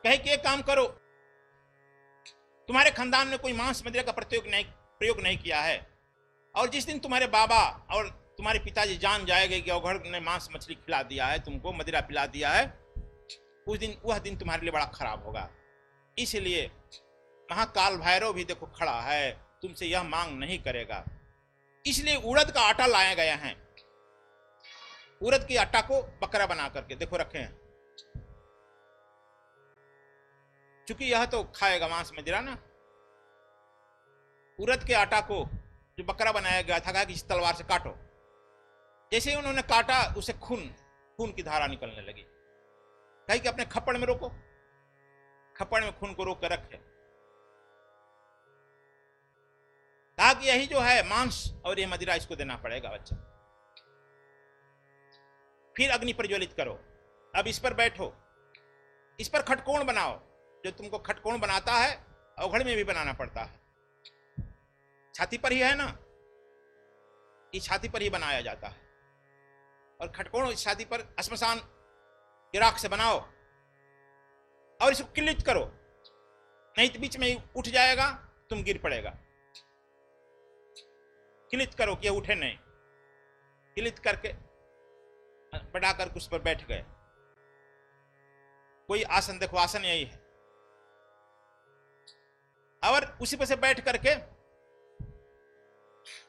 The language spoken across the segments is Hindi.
कहे कि एक काम करो, तुम्हारे खानदान में कोई मांस मदिरा का प्रयोग नहीं किया है, और जिस दिन तुम्हारे बाबा और तुम्हारे पिताजी जान जाएंगे कि अवघड़ ने मांस मछली खिला दिया है, तुमको मदिरा पिला दिया है, उस दिन वह दिन तुम्हारे लिए बड़ा खराब होगा। इसलिए महाकाल भैरव भी देखो खड़ा है, तुमसे यह मांग नहीं करेगा। इसलिए उड़द का आटा लाया गया है। उड़द के आटा को बकरा बना करके देखो रखे हैं, चूंकि यह तो खाएगा मांस मदिरा ना। उड़द के आटा को जो बकरा बनाया गया था, कहा कि इस तलवार से काटो। जैसे ही उन्होंने काटा, उसे खून की धारा निकलने लगी। कहा कि अपने खप्पड़ में रोको, खप्पड़ में खून को रोक कर रखे। कहा कि यही जो है मांस और ये मदिरा, इसको देना पड़ेगा बच्चा। फिर अग्नि प्रज्वलित करो, अब इस पर बैठो, इस पर खटकोण बनाओ। जो तुमको खटकोण बनाता है, अवघड़ में भी बनाना पड़ता है, छाती पर ही है ना, इस छाती पर ही बनाया जाता है। और खटकोण इस छाती पर श्मशान की राख से बनाओ और इसको किलित करो, नहीं तो बीच में ही उठ जाएगा, तुम गिर पड़ेगा। किलित करो कि उठे नहीं। किलित करके बढ़ा कर उस पर बैठ गए। कोई आसन देखो, आसन यही है। और उसी पर से बैठ करके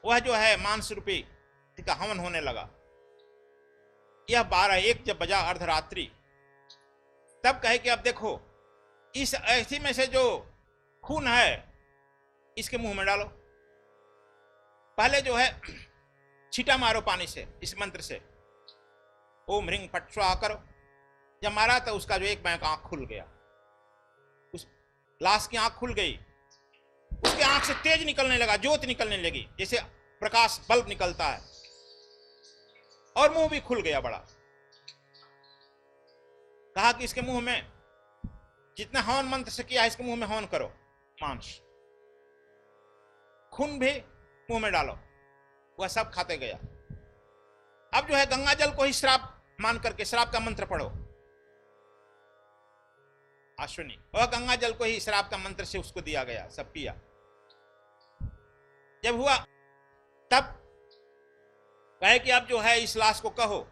वह जो है मांस रूपी का हवन होने लगा। यह 12-1 जब बजा अर्धरात्रि, तब कहे कि अब देखो इस ऐसी में से जो खून है इसके मुंह में डालो। पहले जो है छीटा मारो पानी से, इस मंत्र से, ओम ह्रीं फट स्वाहा करो। जब मारा तो उसका जो एक बैंक आंख खुल गया, उस लाश की आंख खुल गई। उसके आंख से तेज निकलने लगा, ज्योत निकलने लगी, जैसे प्रकाश बल्ब निकलता है, और मुंह भी खुल गया बड़ा। कहा कि इसके मुंह में जितना हवन मंत्र से किया है, इसके मुंह में हवन करो, मांस खून भी मुंह में डालो। वह सब खाते गया। अब जो है गंगा जल को ही श्राप मान करके श्राप का मंत्र पढ़ो। अश्विनी, वह गंगा जल को ही श्राप का मंत्र से उसको दिया गया, सब पिया। जब हुआ तब कहे कि अब जो है इस लाश को कहो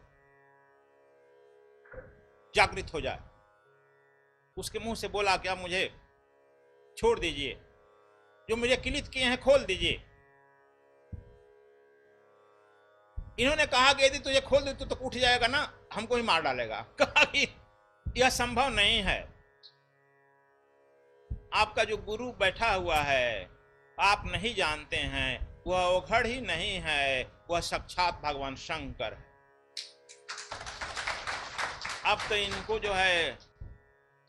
जागृत हो जाए। उसके मुंह से बोला कि अब मुझे छोड़ दीजिए, जो मुझे किलित किए हैं खोल दीजिए। इन्होंने कहा कि यदि तुझे खोल दे तो उठ जाएगा ना, हमको ही मार डालेगा। कहा कि यह संभव नहीं है। आपका जो गुरु बैठा हुआ है, आप नहीं जानते हैं, वह अवघड़ ही नहीं है, वह साक्षात भगवान शंकर है। अब तो इनको जो है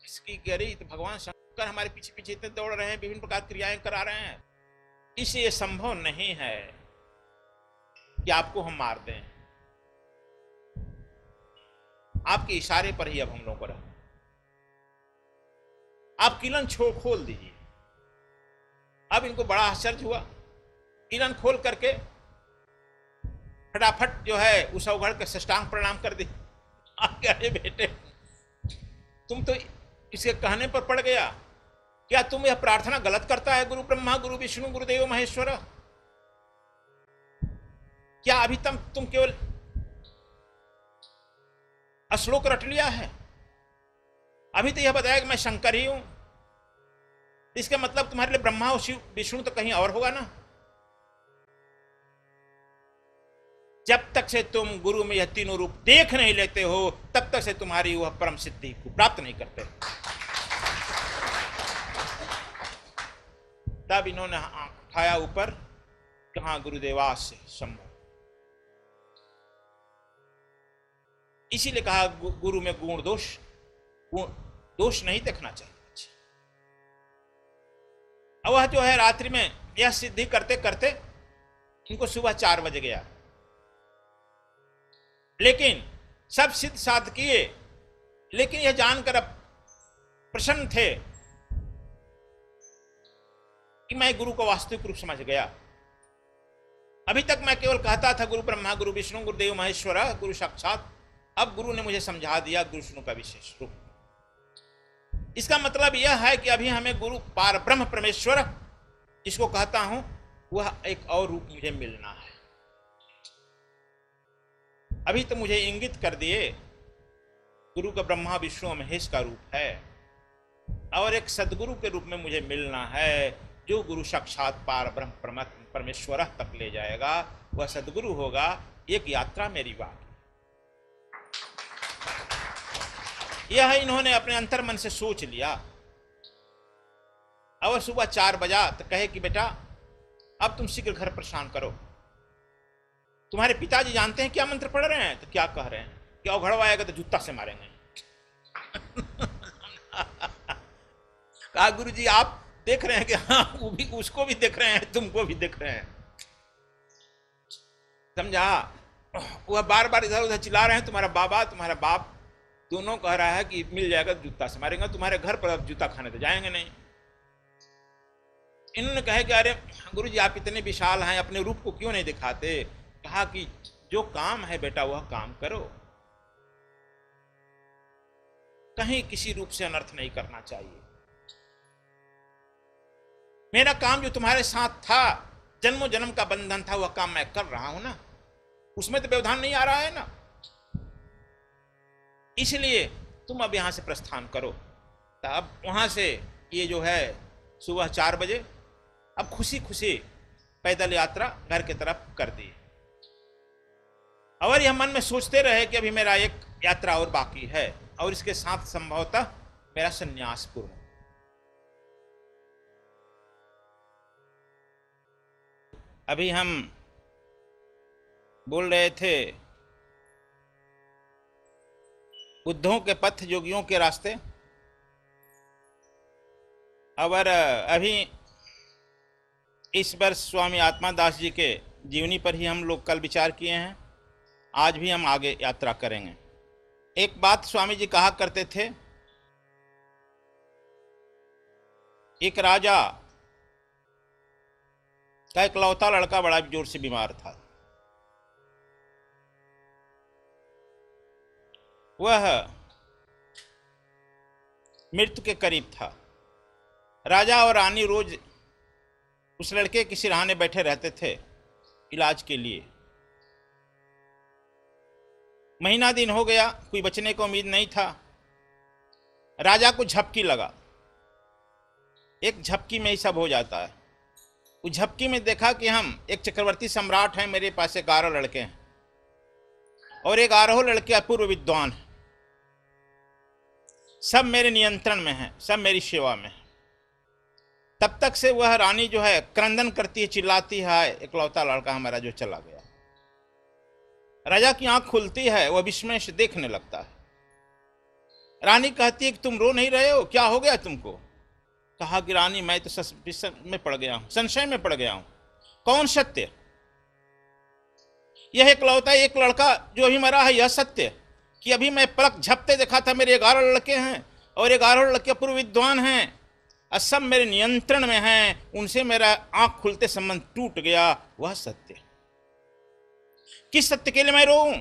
इसकी गरी, तो भगवान शंकर हमारे पीछे पीछे इतने दौड़ रहे हैं, विभिन्न प्रकार की क्रियाएं करा रहे हैं, इसलिए संभव नहीं है कि आपको हम मार दें। आपके इशारे पर ही अब हम लोग को रहे। आप किलन खोल दीजिए। अब इनको बड़ा आश्चर्य हुआ। किलन खोल करके फटाफट जो है उस अवघड़ के साष्टांग प्रणाम कर दी। अरे बेटे, तुम तो इसके कहने पर पड़ गया। क्या तुम यह प्रार्थना गलत करता है, गुरु ब्रह्मा गुरु विष्णु गुरुदेव महेश्वर? क्या अभी तक तुम केवल श्लोक रट लिया है? अभी तो यह बताया कि मैं शंकर ही हूं। इसका मतलब तुम्हारे लिए ब्रह्मा और शिव विष्णु तो कहीं और होगा ना। जब तक से तुम गुरु में यह तीनों रूप देख नहीं लेते हो, तब तक से तुम्हारी वह परम सिद्धि को प्राप्त नहीं करते। तब इन्होंने उठाया ऊपर, कहा गुरुदेवास से संभव। इसीलिए कहा गुरु में गुण दोष नहीं देखना चाहिए। अब वह जो है रात्रि में यह सिद्धि करते करते इनको सुबह 4 बज गया। लेकिन सब सिद्ध साध किए, लेकिन यह जानकर अब प्रसन्न थे कि मैं गुरु को वास्तविक रूप समझ गया। अभी तक मैं केवल कहता था गुरु ब्रह्मा गुरु विष्णु गुरुदेव महेश्वर गुरु साक्षात। अब गुरु ने मुझे समझा दिया गुरु विष्णु का विशेष रूप। इसका मतलब यह है कि अभी हमें गुरु पार ब्रह्म परमेश्वर जिसको कहता हूं वह एक और रूप मुझे मिलना है। अभी तो मुझे इंगित कर दिए गुरु का ब्रह्मा विष्णु महेश का रूप है, और एक सदगुरु के रूप में मुझे मिलना है जो गुरु साक्षात पार ब्रह्म परमेश्वर तक ले जाएगा, वह सदगुरु होगा। एक यात्रा मेरी बात यह है, इन्होंने अपने अंतर मन से सोच लिया। और सुबह 4 बजा तो कहे कि बेटा अब तुम शीघ्र घर प्रस्थान करो। तुम्हारे पिताजी जानते हैं क्या मंत्र पढ़ रहे हैं? तो क्या कह रहे हैं? क्या उघड़वा आएगा तो जूता से मारेंगे। कहा गुरु जी आप देख रहे हैं कि हाँ, वो भी उसको भी देख रहे हैं, तुमको भी देख रहे हैं। समझा? वह बार बार इधर उधर चिल्ला रहे हैं, तुम्हारा बाबा तुम्हारा बाप दोनों कह रहा है कि मिल जाएगा जूता से मारेंगे, तुम्हारे घर पर अब जूता खाने तो जाएंगे नहीं। इन्होंने कहा कि अरे गुरु जी आप इतने विशाल हैं, अपने रूप को क्यों नहीं दिखाते? कहा कि जो काम है बेटा वह काम करो, कहीं किसी रूप से अनर्थ नहीं करना चाहिए। मेरा काम जो तुम्हारे साथ था, जन्मों जन्म का बंधन था, वह काम मैं कर रहा हूं ना, उसमें तो व्यवधान नहीं आ रहा है ना। इसलिए तुम अब यहां से प्रस्थान करो। तो अब वहां से ये जो है सुबह 4 बजे अब खुशी खुशी पैदल यात्रा घर की तरफ कर दी। और यह मन में सोचते रहे कि अभी मेरा एक यात्रा और बाकी है, और इसके साथ संभवतः मेरा संन्यास पूर्ण। अभी हम बोल रहे थे बुद्धों के पथ, योगियों के रास्ते। और अभी इस वर्ष स्वामी आत्मादास जी के जीवनी पर ही हम लोग कल विचार किए हैं, आज भी हम आगे यात्रा करेंगे। एक बात स्वामी जी कहा करते थे, एक राजा का इकलौता लड़का बड़ा जोर से बीमार था। वह मृत्यु के करीब था। राजा और रानी रोज उस लड़के की सिरहाने बैठे रहते थे इलाज के लिए। महीना दिन हो गया, कोई बचने को उम्मीद नहीं था। राजा को झपकी लगा, एक झपकी में ही सब हो जाता है। उस झपकी में देखा कि हम एक चक्रवर्ती सम्राट हैं, मेरे पास 11 लड़के हैं और 11 लड़के अपूर्व विद्वान हैं, सब मेरे नियंत्रण में हैं, सब मेरी सेवा में हैं। तब तक से वह रानी जो है क्रंदन करती है, चिल्लाती है, इकलौता लड़का हमारा जो चला गया। राजा की आंख खुलती है, वह विस्मय से देखने लगता है। रानी कहती है कि तुम रो नहीं रहे हो, क्या हो गया तुमको? कहा कि रानी मैं तो में पड़ गया हूं, संशय में पड़ गया हूं। कौन सत्य? यह इकलौता एक लड़का जो अभी मरा है, यह सत्य कि अभी मैं पलक झपते देखा था, मेरे 11 लड़के हैं और 11 लड़के पूर्व विद्वान हैं, सब मेरे नियंत्रण में हैं, उनसे मेरा आंख खुलते संबंध टूट गया, वह सत्य। किस सत्य के लिए मैं रोऊं?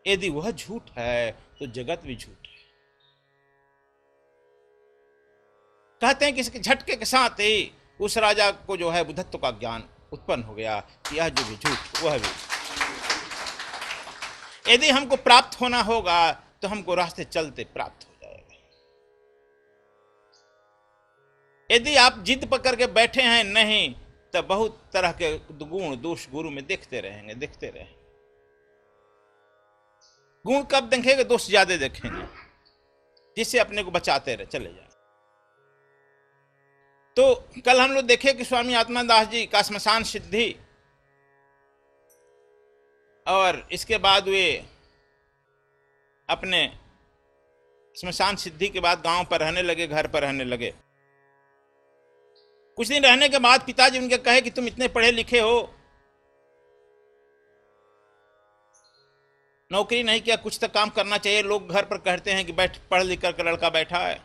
यदि वह झूठ है तो जगत भी झूठ है। कहते हैं कि इसके झटके के साथ ही उस राजा को जो है बुद्धत्व का ज्ञान उत्पन्न हो गया कि यह जो भी झूठ वह भी। यदि हमको प्राप्त होना होगा तो हमको रास्ते चलते प्राप्त हो जाएगा। यदि आप जिद पकड़ के बैठे हैं नहीं, तो बहुत तरह के गुण दोष गुरु में देखते रहेंगे, देखते रहेंगे। गुण कब देखेंगे? दोष ज्यादा देखेंगे, जिससे अपने को बचाते रहे चले जाए। तो कल हम लोग देखे कि स्वामी आत्मादास जी का श्मशान सिद्धि, और इसके बाद वे अपने श्मशान सिद्धि के बाद गांव पर रहने लगे, घर पर रहने लगे। कुछ दिन रहने के बाद पिताजी उनके कहे कि तुम इतने पढ़े लिखे हो, नौकरी नहीं किया, कुछ तो काम करना चाहिए। लोग घर पर कहते हैं कि बैठ पढ़ लिख कर लड़का बैठा है।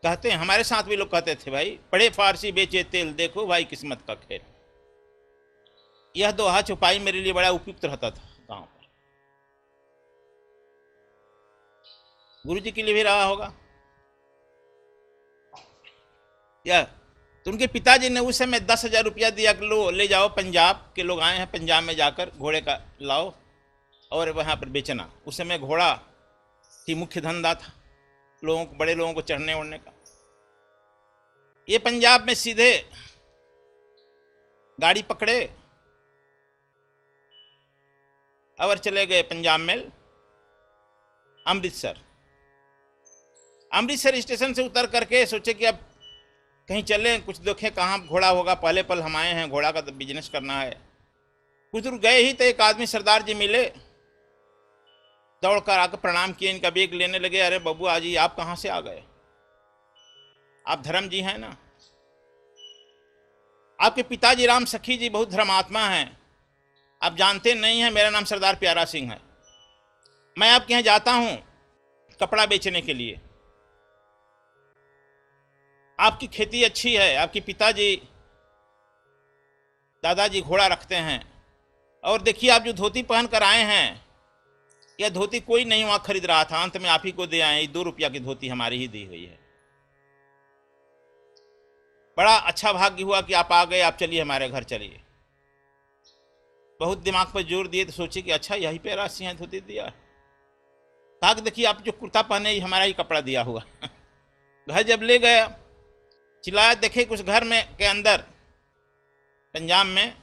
कहते हैं, हमारे साथ भी लोग कहते थे, भाई पढ़े फारसी बेचे तेल, देखो भाई किस्मत का खेल। यह दोहा छुपाई मेरे लिए बड़ा उपयुक्त रहता था गांव पर। गुरुजी के लिए भी रहा होगा। या तो उनके पिताजी ने उस समय 10,000 रुपया दिया कि लो ले जाओ, पंजाब के लोग आए हैं, पंजाब में जाकर घोड़े का लाओ और वहाँ पर बेचना। उस समय घोड़ा ही मुख्य धंधा था लोगों को, बड़े लोगों को चढ़ने उड़ने का। ये पंजाब में सीधे गाड़ी पकड़े और चले गए पंजाब मेल अमृतसर। अमृतसर स्टेशन से उतर करके सोचे कि अब कहीं चले, कुछ देखें कहाँ घोड़ा होगा, पहले पल हम आए हैं, घोड़ा का तो बिजनेस करना है। कुछ दूर गए ही तो एक आदमी सरदार जी मिले, दौड़ कर आकर प्रणाम किए, इनका बैग लेने लगे। अरे बबुआ जी आप कहाँ से आ गए? आप धर्म जी हैं ना? आपके पिताजी राम सखी जी बहुत धर्मात्मा हैं, आप जानते नहीं हैं, मेरा नाम सरदार प्यारा सिंह है। मैं आपके यहाँ जाता हूँ कपड़ा बेचने के लिए। आपकी खेती अच्छी है, आपके पिताजी दादाजी घोड़ा रखते हैं, और देखिए आप जो धोती पहन कर आए हैं, यह धोती कोई नहीं वहां खरीद रहा था, अंत में आप ही को दे आए। 2 रुपया की धोती हमारी ही दी हुई है। बड़ा अच्छा भाग्य हुआ कि आप आ गए, आप चलिए हमारे घर चलिए। बहुत दिमाग पर जोर दिए तो सोचे कि अच्छा यही प्यारा सिंह धोती दिया। कहा कि देखिए आप जो कुर्ता पहने हमारा ही कपड़ा दिया हुआ। घर जब ले गया, चिल्लाया, देखे कुछ घर में के अंदर पंजाब में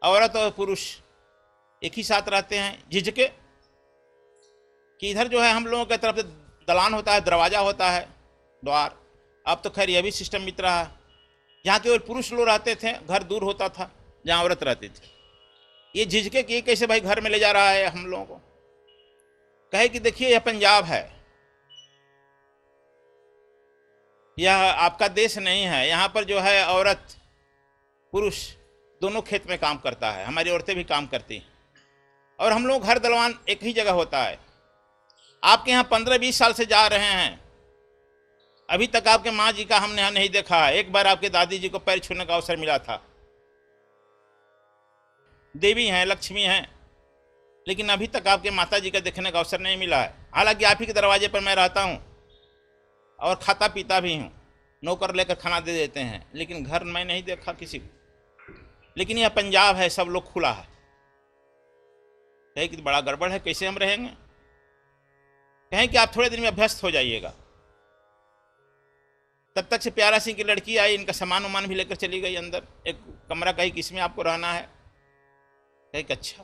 औरत और पुरुष एक ही साथ रहते हैं, झिझके कि इधर जो है हम लोगों की तरफ से दलान होता है, दरवाजा होता है, द्वार। अब तो खैर यह भी सिस्टम मिल रहा है, जहाँ केवल पुरुष लोग रहते थे, घर दूर होता था जहाँ औरत रहती थी। ये झिझके कि कैसे भाई घर में ले जा रहा है हम लोगों को। कहे कि देखिए यह पंजाब है, यह आपका देश नहीं है। यहाँ पर जो है औरत पुरुष दोनों खेत में काम करता है, हमारी औरतें भी काम करती हैं, और हम लोग घर दलवान एक ही जगह होता है। आपके यहाँ 15-20 साल से जा रहे हैं, अभी तक आपके माँ जी का हमने यहाँ नहीं देखा है। एक बार आपके दादी जी को पैर छूने का अवसर मिला था। देवी हैं, लक्ष्मी हैं, लेकिन अभी तक आपके माता जी का देखने का अवसर नहीं मिला है। हालांकि आप ही के दरवाजे पर मैं रहता हूँ और खाता पीता भी हूँ, नौकर लेकर खाना दे देते हैं, लेकिन घर मैं नहीं देखा किसी को। लेकिन यह पंजाब है, सब लोग खुला है। कहे कि बड़ा गड़बड़ है, कैसे हम रहेंगे? कहें कि आप थोड़े दिन में अभ्यस्त हो जाइएगा। तब तक से प्यारा सिंह की लड़की आई, इनका सामान उमान भी लेकर चली गई अंदर। एक कमरा कही कि इसमें आपको रहना है। कहे कि अच्छा।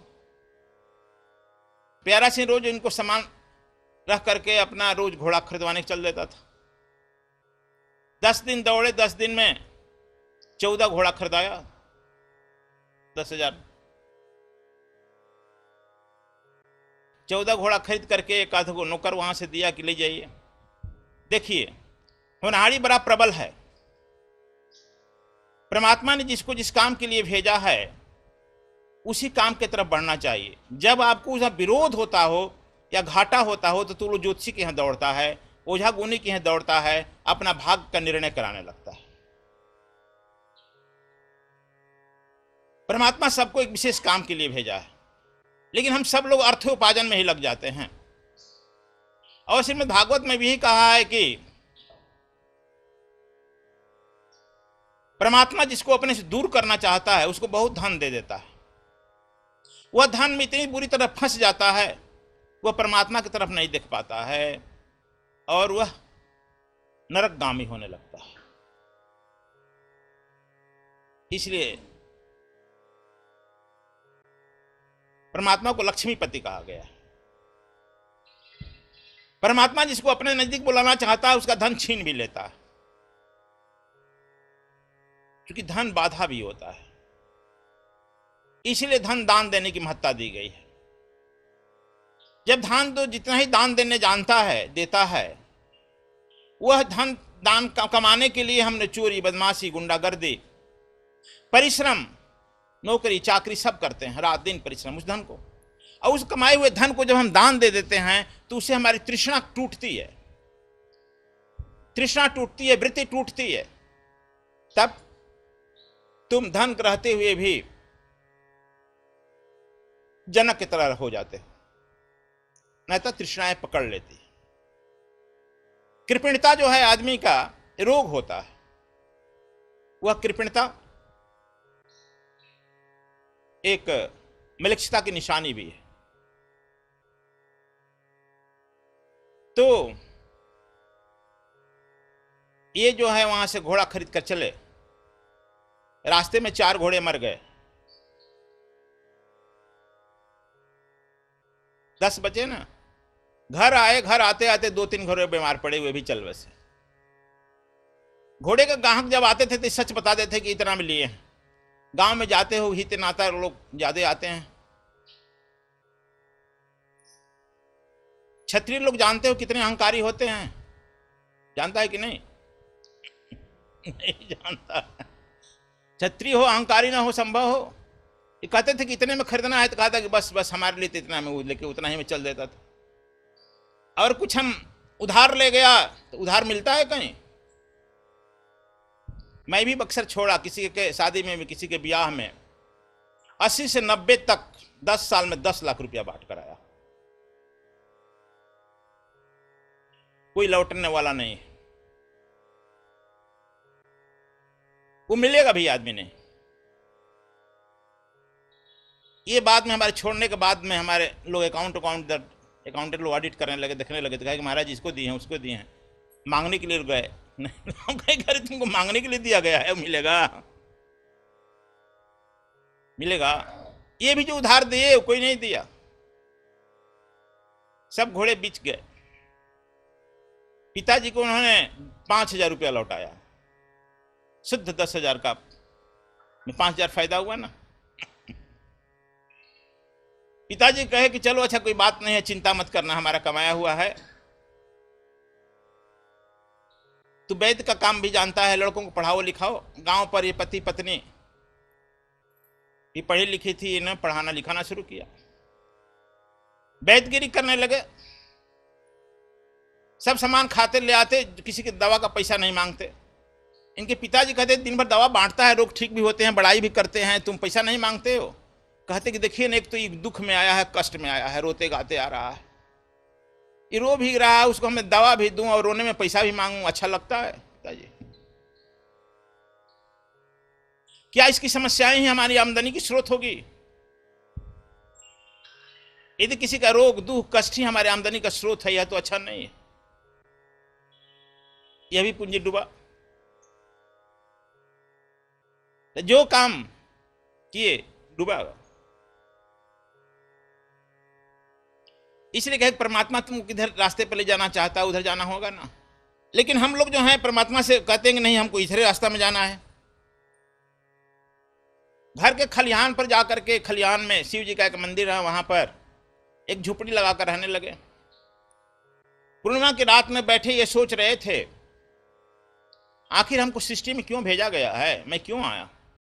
प्यारा सिंह रोज इनको सामान रख करके अपना रोज घोड़ा खरीदवाने चल देता था। 10 दिन दौड़े, 10 दिन में 14 घोड़ा खरीदाया, 10,000। 14 घोड़ा खरीद करके एक आध को नौकर वहां से दिया कि ले जाइए। देखिए होनहारी बड़ा प्रबल है। परमात्मा ने जिसको जिस काम के लिए भेजा है उसी काम की तरफ बढ़ना चाहिए। जब आपको उसका विरोध होता हो या घाटा होता हो तो तुलो ज्योतिषी के यहाँ दौड़ता है, ओझा गुनी के यहाँ दौड़ता है, अपना भाग का निर्णय कराने लगता है। परमात्मा सबको एक विशेष काम के लिए भेजा है, लेकिन हम सब लोग अर्थोपार्जन में ही लग जाते हैं। और श्रीमद् भागवत में भी यही कहा है कि परमात्मा जिसको अपने से दूर करना चाहता है उसको बहुत धन दे देता है। वह धन में इतनी बुरी तरह फंस जाता है, वह परमात्मा की तरफ नहीं देख पाता है और वह नरकगामी होने लगता है। इसलिए परमात्मा को लक्ष्मीपति कहा गया है। परमात्मा जिसको अपने नजदीक बुलाना चाहता है उसका धन छीन भी लेता है, क्योंकि धन बाधा भी होता है। इसलिए धन दान देने की महत्ता दी गई है। जब धन तो जितना ही दान देने जानता है देता है, वह धन दान कमाने के लिए हमने चोरी, बदमाशी, गुंडागर्दी, परिश्रम, नौकरी चाकरी सब करते हैं, रात दिन परिश्रम उस धन को। और उस कमाए हुए धन को जब हम दान दे देते हैं तो उससे हमारी तृष्णा टूटती है, तृष्णा टूटती है, वृत्ति टूटती है। तब तुम धन रहते हुए भी जनक की तरह हो जाते हो, नहीं तो तृष्णाएं पकड़ लेती। कृपणता जो है आदमी का रोग होता है, वह कृपणता एक मलेच्छता की निशानी भी है। तो ये जो है वहां से घोड़ा खरीद कर चले, रास्ते में 4 घोड़े मर गए, 10 बचे ना। घर आए, घर आते आते 2-3 घोड़े बीमार पड़े हुए भी चल बसे। घोड़े का ग्राहक जब आते थे तो सच बता देते कि इतना में लिए हैं। गांव में जाते हो हित नाता लोग ज्यादा आते हैं। क्षत्रिय लोग जानते हो कितने अहंकारी होते हैं, जानता है कि नहीं? नहीं जानता। क्षत्रिय हो अहंकारी ना हो संभव हो। ये कहते थे कि इतने में खरीदना है तो कहा था कि बस बस हमारे लिए तो इतना में, लेके उतना ही में चल देता था। और कुछ हम उधार ले गया तो उधार मिलता है कहीं? मैं भी बक्सर छोड़ा, किसी के शादी में भी, किसी के ब्याह में 80 से 90 तक 10 साल में 10 लाख रुपया बांट कर आया। कोई लौटने वाला नहीं, वो मिलेगा भी आदमी ने। ये बाद में हमारे छोड़ने के बाद में हमारे लोग अकाउंटेंट लोग ऑडिट करने लगे, देखने लगे तो कहा कि महाराज इसको दिए हैं, उसको दिए हैं, मांगने के लिए गए। नहीं, हम कहीं घर तुमको मांगने के लिए दिया गया है, मिलेगा? मिलेगा? ये भी जो उधार दिए कोई नहीं दिया, सब घोड़े बिच गए। पिताजी को उन्होंने 5,000 रुपया लौटाया, शुद्ध 10,000 का 5,000 फायदा हुआ ना। पिताजी कहे कि चलो अच्छा कोई बात नहीं है, चिंता मत करना, हमारा कमाया हुआ है। तू वैद्य का काम भी जानता है, लड़कों को पढ़ाओ लिखाओ। गांव पर ये पति पत्नी ये पढ़ी लिखी थी, इन्हें पढ़ाना लिखाना शुरू किया, वैद्यगिरी करने लगे। सब सामान खाते ले आते, किसी की दवा का पैसा नहीं मांगते। इनके पिताजी कहते दिन भर दवा बांटता है, रोग ठीक भी होते हैं, बड़ाई भी करते हैं, तुम पैसा नहीं मांगते हो? कहते कि देखिए ना, एक तो ये दुख में आया है, कष्ट में आया है, रोते गाते आ रहा है, ये रो भी रहा है, उसको मैं दवा भी दूं और रोने में पैसा भी मांगूं, अच्छा लगता है? पिताजी क्या इसकी समस्याएं ही हमारी आमदनी की स्रोत होगी? यदि किसी का रोग दुख कष्ट ही हमारी आमदनी का स्रोत है, यह तो अच्छा नहीं है। यह भी पूंजी डूबा। जो काम किए डूबा। इसलिए कहे परमात्मा तुमको किधर रास्ते पर ले जाना चाहता है, उधर जाना होगा ना। लेकिन हम लोग जो हैं परमात्मा से कहते हैं कि नहीं, हमको इधर रास्ता में जाना है। घर के खलिहान पर जाकर के, खलिहान में शिव जी का एक मंदिर है, वहां पर एक झुपड़ी लगाकर रहने लगे। पूर्णिमा की रात में बैठे ये सोच रहे थे, आखिर हमको सृष्टि में क्यों भेजा गया है, मैं क्यों आया?